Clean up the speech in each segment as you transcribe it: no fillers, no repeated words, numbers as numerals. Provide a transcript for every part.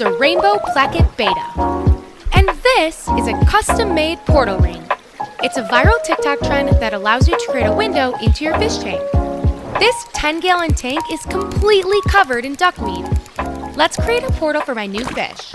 is a rainbow placket beta. And this is a custom-made portal ring. It's a viral TikTok trend that allows you to create a window into your fish tank. This 10-gallon tank is completely covered in duckweed. Let's create a portal for my new fish.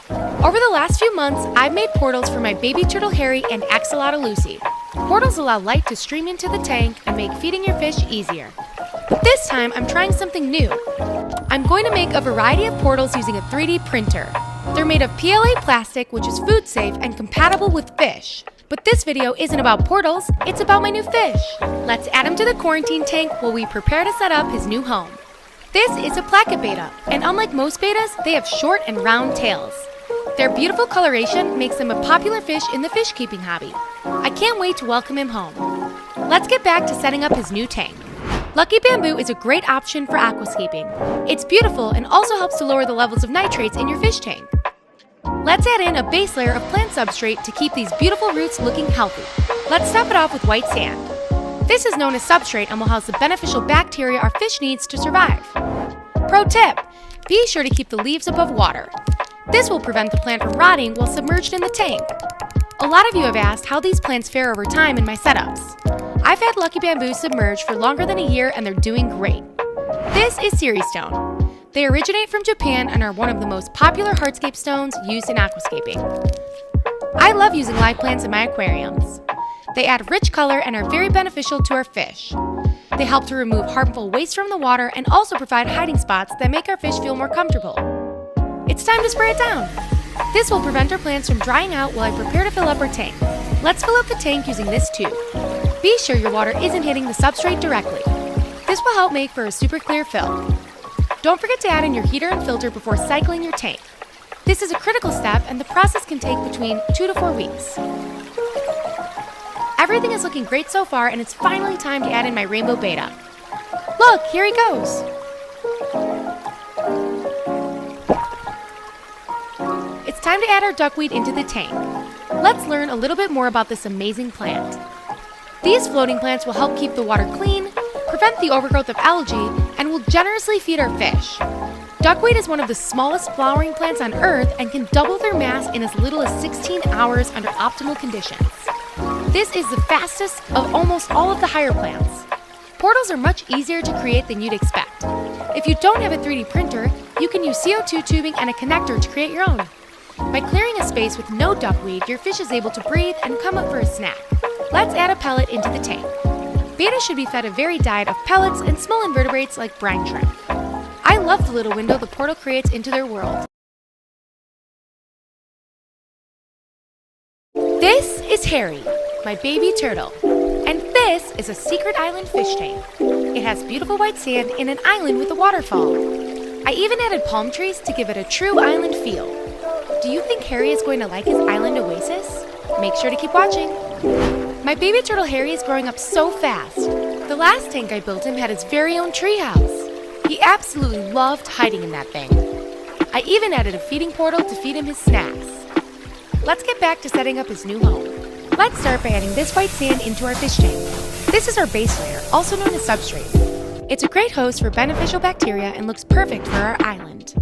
Over the last few months, I've made portals for my baby turtle Harry and Axolotl Lucy. Portals allow light to stream into the tank and make feeding your fish easier. But this time, I'm trying something new. I'm going to make a variety of portals using a 3D printer. They're made of PLA plastic, which is food safe and compatible with fish. But this video isn't about portals, it's about my new fish. Let's add him to the quarantine tank while we prepare to set up his new home. This is a placket beta, and unlike most betas, they have short and round tails. Their beautiful coloration makes them a popular fish in the fish keeping hobby. I can't wait to welcome him home. Let's get back to setting up his new tank. Lucky Bamboo is a great option for aquascaping. It's beautiful and also helps to lower the levels of nitrates in your fish tank. Let's add in a base layer of plant substrate to keep these beautiful roots looking healthy. Let's top it off with white sand. This is known as substrate and will house the beneficial bacteria our fish needs to survive. Pro tip: be sure to keep the leaves above water. This will prevent the plant from rotting while submerged in the tank. A lot of you have asked how these plants fare over time in my setups. I've had Lucky Bamboo submerged for longer than a year and they're doing great. This is Siri Stone. They originate from Japan and are one of the most popular hardscape stones used in aquascaping. I love using live plants in my aquariums. They add rich color and are very beneficial to our fish. They help to remove harmful waste from the water and also provide hiding spots that make our fish feel more comfortable. It's time to spray it down. This will prevent our plants from drying out while I prepare to fill up our tank. Let's fill up the tank using this tube. Be sure your water isn't hitting the substrate directly. This will help make for a super clear fill. Don't forget to add in your heater and filter before cycling your tank. This is a critical step and the process can take between 2 to 4 weeks. Everything is looking great so far and it's finally time to add in my rainbow beta. Look, here he goes! It's time to add our duckweed into the tank. Let's learn a little bit more about this amazing plant. These floating plants will help keep the water clean, prevent the overgrowth of algae, and will generously feed our fish. Duckweed is one of the smallest flowering plants on Earth and can double their mass in as little as 16 hours under optimal conditions. This is the fastest of almost all of the higher plants. Portals are much easier to create than you'd expect. If you don't have a 3D printer, you can use CO2 tubing and a connector to create your own. By clearing a space with no duckweed, your fish is able to breathe and come up for a snack. Let's add a pellet into the tank. Beta should be fed a varied diet of pellets and small invertebrates like brine shrimp. I love the little window the portal creates into their world. This is Harry, my baby turtle, and this is a secret island fish tank. It has beautiful white sand in an island with a waterfall. I even added palm trees to give it a true island feel. Do you think Harry is going to like his island oasis? Make sure to keep watching. My baby turtle Harry is growing up so fast. The last tank I built him had his very own treehouse. He absolutely loved hiding in that thing. I even added a feeding portal to feed him his snacks. Let's get back to setting up his new home. Let's start by adding this white sand into our fish tank. This is our base layer, also known as substrate. It's a great host for beneficial bacteria and looks perfect for our island.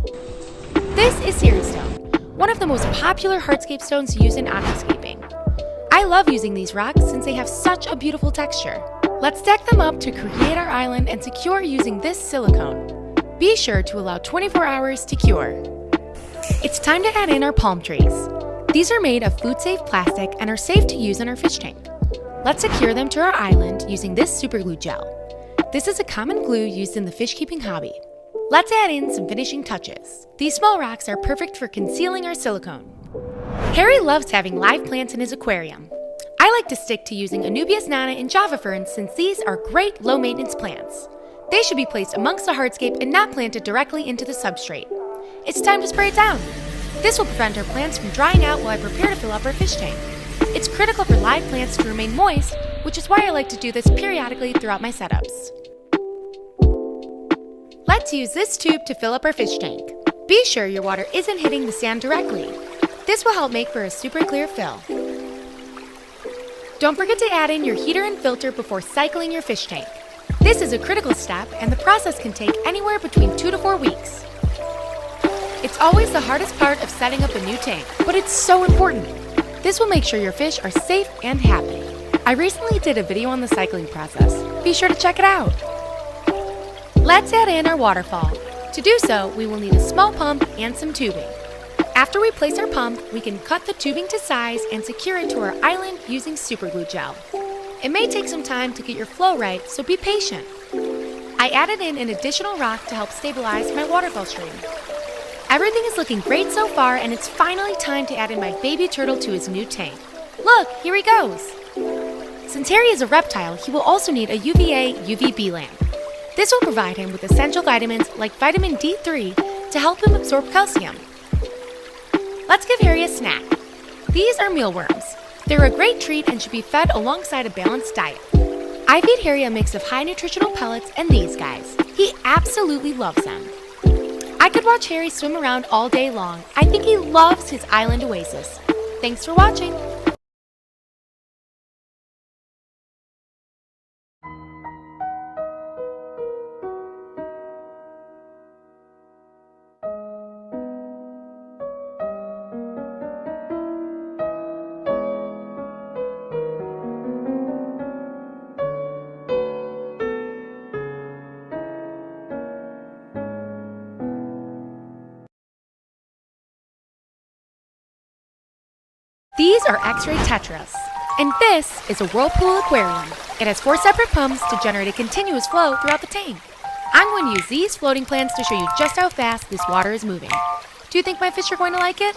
This is Siri Stone, one of the most popular hardscape stones used in aquascaping. I love using these rocks since they have such a beautiful texture. Let's stack them up to create our island and secure using this silicone. Be sure to allow 24 hours to cure. It's time to add in our palm trees. These are made of food-safe plastic and are safe to use in our fish tank. Let's secure them to our island using this super glue gel. This is a common glue used in the fish keeping hobby. Let's add in some finishing touches. These small rocks are perfect for concealing our silicone. Harry loves having live plants in his aquarium. I like to stick to using Anubias nana and Java ferns since these are great low-maintenance plants. They should be placed amongst the hardscape and not planted directly into the substrate. It's time to spray it down. This will prevent our plants from drying out while I prepare to fill up our fish tank. It's critical for live plants to remain moist, which is why I like to do this periodically throughout my setups. Let's use this tube to fill up our fish tank. Be sure your water isn't hitting the sand directly. This will help make for a super clear fill. Don't forget to add in your heater and filter before cycling your fish tank. This is a critical step and the process can take anywhere between 2 to 4 weeks. It's It's always the hardest part of setting up a new tank, but it's so important. This will make sure your fish are safe and happy. I recently did a video on the cycling process. Be sure to check it out. Let's add in our waterfall. To do so, we will need a small pump and some tubing. After we place our pump, we can cut the tubing to size and secure it to our island using superglue gel. It may take some time to get your flow right, so be patient. I added in an additional rock to help stabilize my waterfall stream. Everything is looking great so far, and it's finally time to add in my baby turtle to his new tank. Look, here he goes. Since Harry is a reptile, he will also need a UVA/UVB lamp. This will provide him with essential vitamins like vitamin D3 to help him absorb calcium. Let's give Harry a snack. These are mealworms. They're a great treat and should be fed alongside a balanced diet. I feed Harry a mix of high nutritional pellets and these guys. He absolutely loves them. I could watch Harry swim around all day long. I think he loves his island oasis. Thanks for watching. These are X-ray tetras, and this is a Whirlpool aquarium. It has 4 separate pumps to generate a continuous flow throughout the tank. I'm going to use these floating plants to show you just how fast this water is moving. Do you think my fish are going to like it?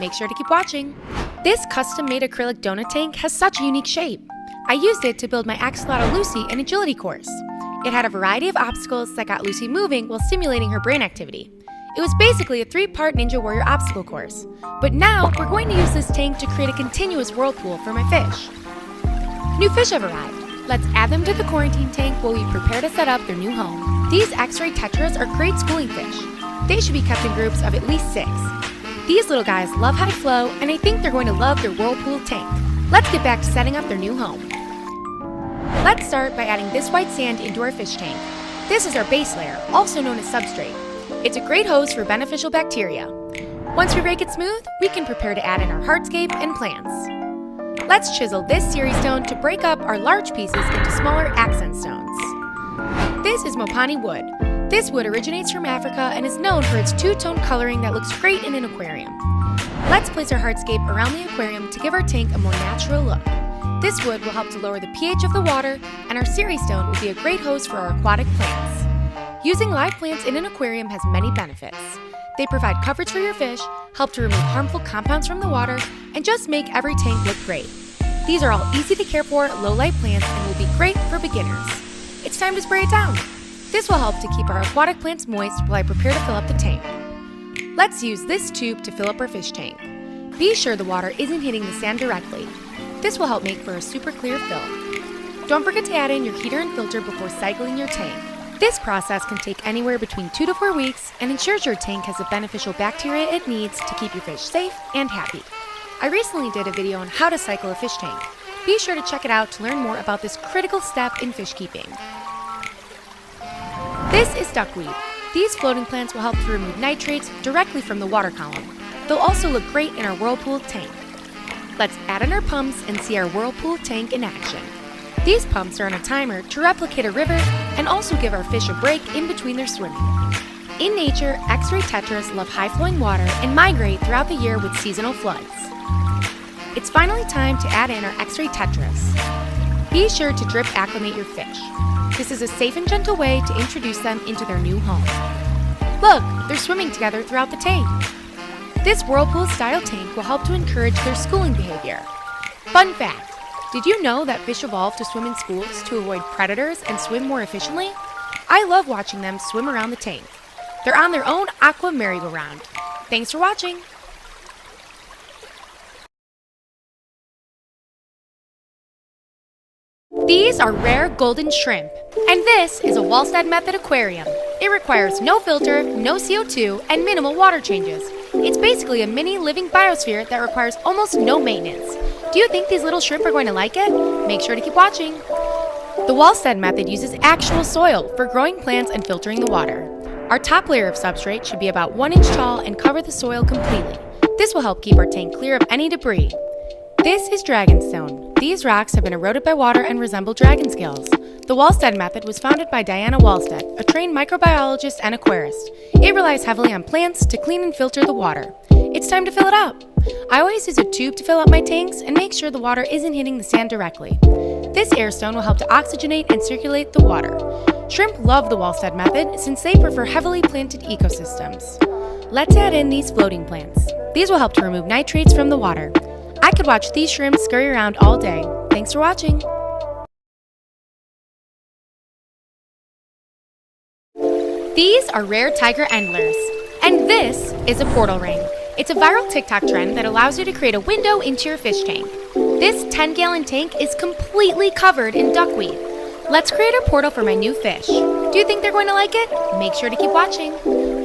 Make sure to keep watching. This custom-made acrylic donut tank has such a unique shape. I used it to build my Axolotl Lucy an agility course. It had a variety of obstacles that got Lucy moving while stimulating her brain activity. It was basically a 3-part Ninja Warrior obstacle course. But now, we're going to use this tank to create a continuous whirlpool for my fish. New fish have arrived. Let's add them to the quarantine tank while we prepare to set up their new home. These X-ray tetras are great schooling fish. They should be kept in groups of at least 6. These little guys love high flow, and I think they're going to love their whirlpool tank. Let's get back to setting up their new home. Let's start by adding this white sand into our fish tank. This is our base layer, also known as substrate. It's a great host for beneficial bacteria. Once we rake it smooth, we can prepare to add in our hardscape and plants. Let's chisel this series stone to break up our large pieces into smaller accent stones. This is Mopani wood. This wood originates from Africa and is known for its 2-tone coloring that looks great in an aquarium. Let's place our hardscape around the aquarium to give our tank a more natural look. This wood will help to lower the pH of the water, and our series stone will be a great host for our aquatic plants. Using live plants in an aquarium has many benefits. They provide coverage for your fish, help to remove harmful compounds from the water, and just make every tank look great. These are all easy to care for, low-light plants and will be great for beginners. It's time to spray it down. This will help to keep our aquatic plants moist while I prepare to fill up the tank. Let's use this tube to fill up our fish tank. Be sure the water isn't hitting the sand directly. This will help make for a super clear fill. Don't forget to add in your heater and filter before cycling your tank. This process can take anywhere between 2 to 4 weeks and ensures your tank has the beneficial bacteria it needs to keep your fish safe and happy. I recently did a video on how to cycle a fish tank. Be sure to check it out to learn more about this critical step in fish keeping. This is duckweed. These floating plants will help to remove nitrates directly from the water column. They'll also look great in our Whirlpool tank. Let's add in our pumps and see our Whirlpool tank in action. These pumps are on a timer to replicate a river and also give our fish a break in between their swimming. In nature, X-ray tetras love high-flowing water and migrate throughout the year with seasonal floods. It's finally time to add in our X-ray tetras. Be sure to drip acclimate your fish. This is a safe and gentle way to introduce them into their new home. Look, they're swimming together throughout the tank. This Whirlpool-style tank will help to encourage their schooling behavior. Fun fact. Did you know that fish evolved to swim in schools to avoid predators and swim more efficiently? I love watching them swim around the tank. They're on their own aqua merry-go-round. Thanks for watching! These are rare golden shrimp, and this is a Walstad method aquarium. It requires no filter, no CO2, and minimal water changes. It's basically a mini living biosphere that requires almost no maintenance. Do you think these little shrimp are going to like it? Make sure to keep watching. The Walstad method uses actual soil for growing plants and filtering the water. Our top layer of substrate should be about 1 inch tall and cover the soil completely. This will help keep our tank clear of any debris. This is dragonstone. These rocks have been eroded by water and resemble dragon scales. The Walstad method was founded by Diana Walstad, a trained microbiologist and aquarist. It relies heavily on plants to clean and filter the water. It's time to fill it up. I always use a tube to fill up my tanks and make sure the water isn't hitting the sand directly. This airstone will help to oxygenate and circulate the water. Shrimp love the Walstad method since they prefer heavily planted ecosystems. Let's add in these floating plants. These will help to remove nitrates from the water. I could watch these shrimp scurry around all day. Thanks for watching. These are rare tiger endlers, and this is a portal ring. It's a viral TikTok trend that allows you to create a window into your fish tank. This 10-gallon tank is completely covered in duckweed. Let's create a portal for my new fish. Do you think they're going to like it? Make sure to keep watching.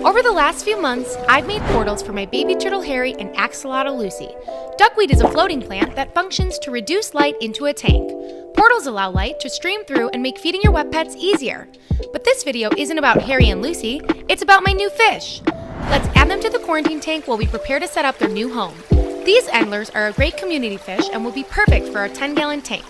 Over the last few months, I've made portals for my baby turtle Harry and Axolotl Lucy. Duckweed is a floating plant that functions to reduce light into a tank. Portals allow light to stream through and make feeding your wet pets easier. But this video isn't about Harry and Lucy, it's about my new fish. Let's add them to the quarantine tank while we prepare to set up their new home. These endlers are a great community fish and will be perfect for our 10-gallon tank.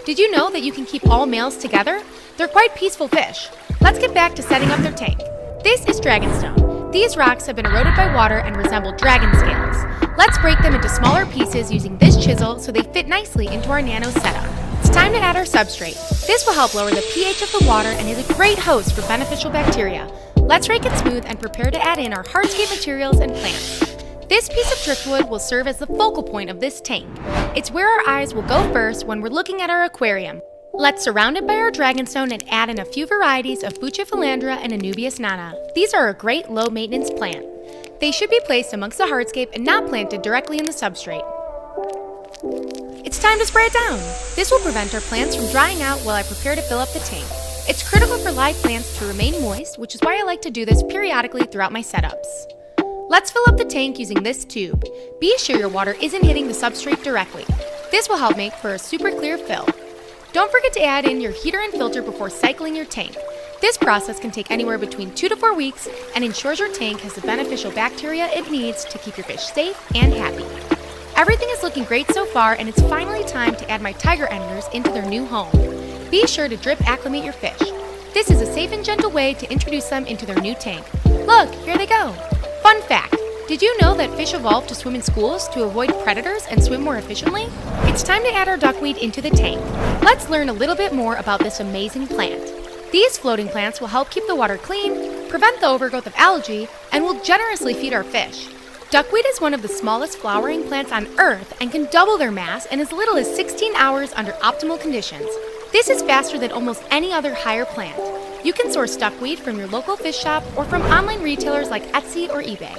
Did you know that you can keep all males together? They're quite peaceful fish. Let's get back to setting up their tank. This is dragonstone. These rocks have been eroded by water and resemble dragon scales. Let's break them into smaller pieces using this chisel so they fit nicely into our nano setup. It's time to add our substrate. This will help lower the pH of the water and is a great host for beneficial bacteria. Let's rake it smooth and prepare to add in our hardscape materials and plants. This piece of driftwood will serve as the focal point of this tank. It's where our eyes will go first when we're looking at our aquarium. Let's surround it by our dragonstone and add in a few varieties of Bucephalandra and Anubias nana. These are a great low-maintenance plant. They should be placed amongst the hardscape and not planted directly in the substrate. It's time to spray it down. This will prevent our plants from drying out while I prepare to fill up the tank. It's critical for live plants to remain moist, which is why I like to do this periodically throughout my setups. Let's fill up the tank using this tube. Be sure your water isn't hitting the substrate directly. This will help make for a super clear fill. Don't forget to add in your heater and filter before cycling your tank. This process can take anywhere between 2 to 4 weeks and ensures your tank has the beneficial bacteria it needs to keep your fish safe and happy. Everything is looking great so far, and it's finally time to add my tiger endlers into their new home. Be sure to drip acclimate your fish. This is a safe and gentle way to introduce them into their new tank. Look, here they go. Fun fact, did you know that fish evolved to swim in schools to avoid predators and swim more efficiently? It's time to add our duckweed into the tank. Let's learn a little bit more about this amazing plant. These floating plants will help keep the water clean, prevent the overgrowth of algae, and will generously feed our fish. Duckweed is one of the smallest flowering plants on Earth and can double their mass in as little as 16 hours under optimal conditions. This is faster than almost any other higher plant. You can source duckweed from your local fish shop or from online retailers like Etsy or eBay.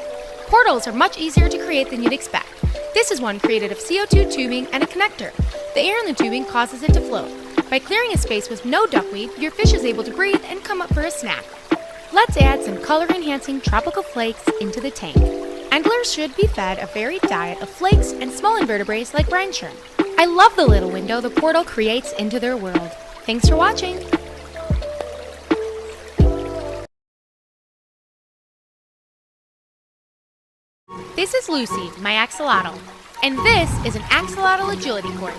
Portals are much easier to create than you'd expect. This is one created of CO2 tubing and a connector. The air in the tubing causes it to float. By clearing a space with no duckweed, your fish is able to breathe and come up for a snack. Let's add some color-enhancing tropical flakes into the tank. Endlers should be fed a varied diet of flakes and small invertebrates like brine shrimp. I love the little window the portal creates into their world. Thanks for watching! This is Lucy, my axolotl, and this is an axolotl agility course.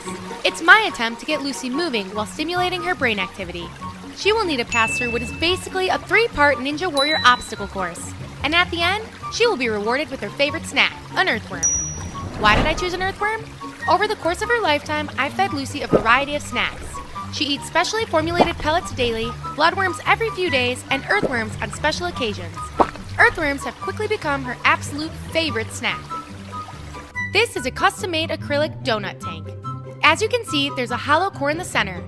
It's my attempt to get Lucy moving while stimulating her brain activity. She will need to pass through what is basically a 3-part Ninja Warrior obstacle course. And at the end, she will be rewarded with her favorite snack, an earthworm. Why did I choose an earthworm? Over the course of her lifetime, I've fed Lucy a variety of snacks. She eats specially formulated pellets daily, bloodworms every few days, and earthworms on special occasions. Earthworms have quickly become her absolute favorite snack. This is a custom-made acrylic donut tank. As you can see, there's a hollow core in the center.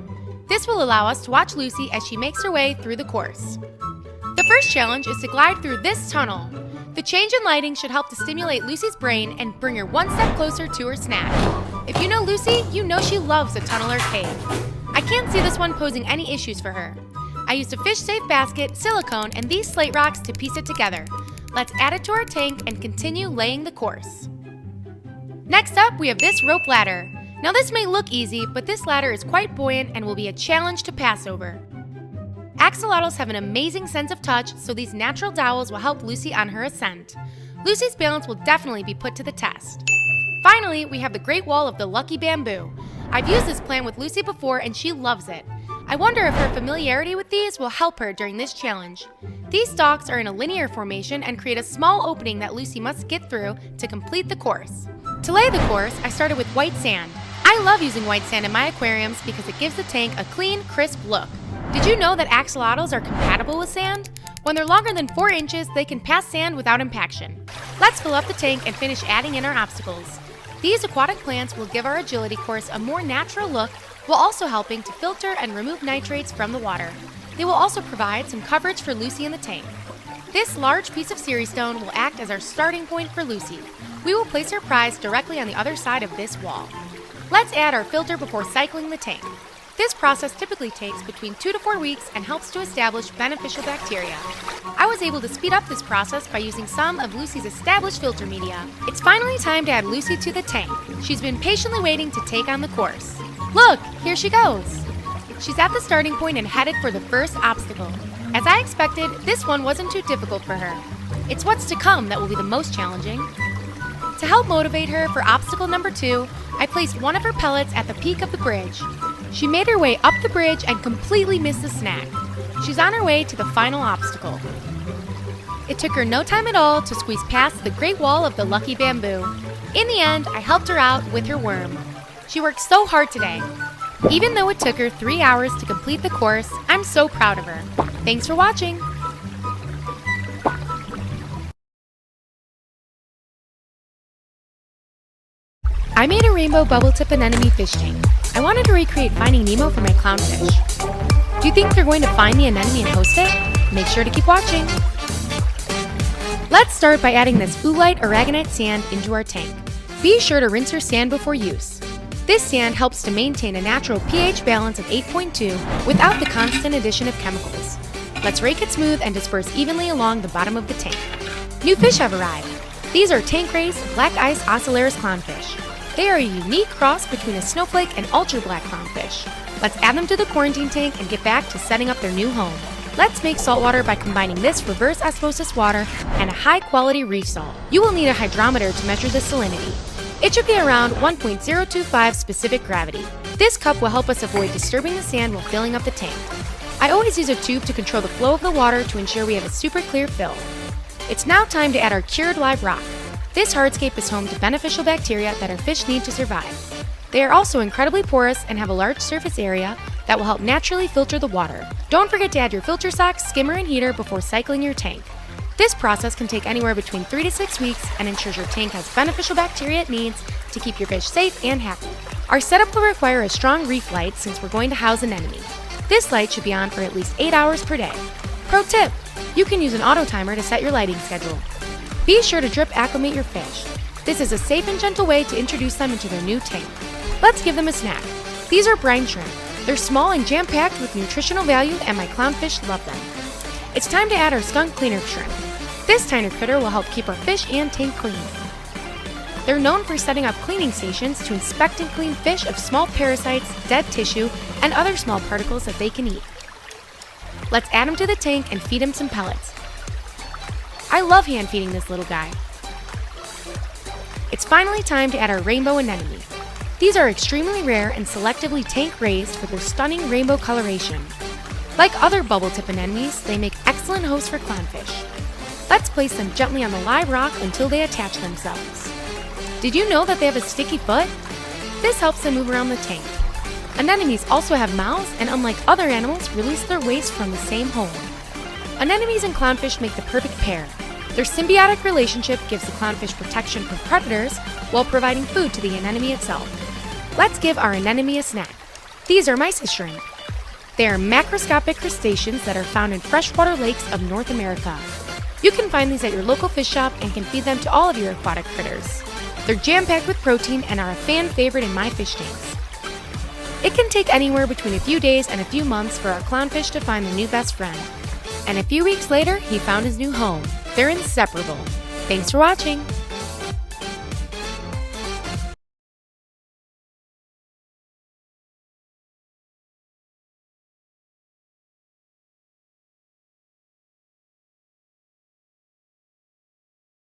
This will allow us to watch Lucy as she makes her way through the course. The first challenge is to glide through this tunnel. The change in lighting should help to stimulate Lucy's brain and bring her one step closer to her snack. If you know Lucy, you know she loves a tunnel or cave. I can't see this one posing any issues for her. I used a fish-safe basket, silicone, and these slate rocks to piece it together. Let's add it to our tank and continue laying the course. Next up, we have this rope ladder. Now this may look easy, but this ladder is quite buoyant and will be a challenge to pass over. Axolotls have an amazing sense of touch, so these natural dowels will help Lucy on her ascent. Lucy's balance will definitely be put to the test. Finally, we have the Great Wall of the Lucky Bamboo. I've used this plant with Lucy before and she loves it. I wonder if her familiarity with these will help her during this challenge. These stalks are in a linear formation and create a small opening that Lucy must get through to complete the course. To lay the course, I started with white sand. I love using white sand in my aquariums because it gives the tank a clean, crisp look. Did you know that axolotls are compatible with sand? When they're longer than 4 inches, they can pass sand without impaction. Let's fill up the tank and finish adding in our obstacles. These aquatic plants will give our agility course a more natural look while also helping to filter and remove nitrates from the water. They will also provide some coverage for Lucy in the tank. This large piece of Ceres stone will act as our starting point for Lucy. We will place her prize directly on the other side of this wall. Let's add our filter before cycling the tank. This process typically takes between 2 to 4 weeks and helps to establish beneficial bacteria. I was able to speed up this process by using some of Lucy's established filter media. It's finally time to add Lucy to the tank. She's been patiently waiting to take on the course. Look, here she goes. She's at the starting point and headed for the first obstacle. As I expected, this one wasn't too difficult for her. It's what's to come that will be the most challenging. To help motivate her for obstacle number 2, I placed one of her pellets at the peak of the bridge. She made her way up the bridge and completely missed the snag. She's on her way to the final obstacle. It took her no time at all to squeeze past the Great Wall of the Lucky Bamboo. In the end, I helped her out with her worm. She worked so hard today. Even though it took her 3 hours to complete the course, I'm so proud of her. Thanks for watching. I made a rainbow bubble tip anemone fish tank. I wanted to recreate Finding Nemo for my clownfish. Do you think they're going to find the anemone and host it? Make sure to keep watching. Let's start by adding this oolite aragonite sand into our tank. Be sure to rinse your sand before use. This sand helps to maintain a natural pH balance of 8.2 without the constant addition of chemicals. Let's rake it smooth and disperse evenly along the bottom of the tank. New fish have arrived. These are tank raised black ice ocellaris clownfish. They are a unique cross between a snowflake and ultra black clownfish. Let's add them to the quarantine tank and get back to setting up their new home. Let's make saltwater by combining this reverse osmosis water and a high quality reef salt. You will need a hydrometer to measure the salinity. It should be around 1.025 specific gravity. This cup will help us avoid disturbing the sand while filling up the tank. I always use a tube to control the flow of the water to ensure we have a super clear fill. It's now time to add our cured live rock. This hardscape is home to beneficial bacteria that our fish need to survive. They are also incredibly porous and have a large surface area that will help naturally filter the water. Don't forget to add your filter socks, skimmer, and heater before cycling your tank. This process can take anywhere between 3 to 6 weeks and ensures your tank has beneficial bacteria it needs to keep your fish safe and happy. Our setup will require a strong reef light since we're going to house an anemone. This light should be on for at least 8 hours per day. Pro tip: you can use an auto timer to set your lighting schedule. Be sure to drip acclimate your fish. This is a safe and gentle way to introduce them into their new tank. Let's give them a snack. These are brine shrimp. They're small and jam-packed with nutritional value and my clownfish love them. It's time to add our skunk cleaner shrimp. This tiny critter will help keep our fish and tank clean. They're known for setting up cleaning stations to inspect and clean fish of small parasites, dead tissue, and other small particles that they can eat. Let's add him to the tank and feed him some pellets. I love hand feeding this little guy. It's finally time to add our rainbow anemone. These are extremely rare and selectively tank raised with their stunning rainbow coloration. Like other bubble tip anemones, they make excellent hosts for clownfish. Let's place them gently on the live rock until they attach themselves. Did you know that they have a sticky foot? This helps them move around the tank. Anemones also have mouths and, unlike other animals, release their waste from the same hole. Anemones and clownfish make the perfect pair. Their symbiotic relationship gives the clownfish protection from predators while providing food to the anemone itself. Let's give our anemone a snack. These are mysis shrimp. They are macroscopic crustaceans that are found in freshwater lakes of North America. You can find these at your local fish shop and can feed them to all of your aquatic critters. They're jam-packed with protein and are a fan favorite in my fish tanks. It can take anywhere between a few days and a few months for our clownfish to find their new best friend. And a few weeks later, he found his new home. They're inseparable. Thanks for watching.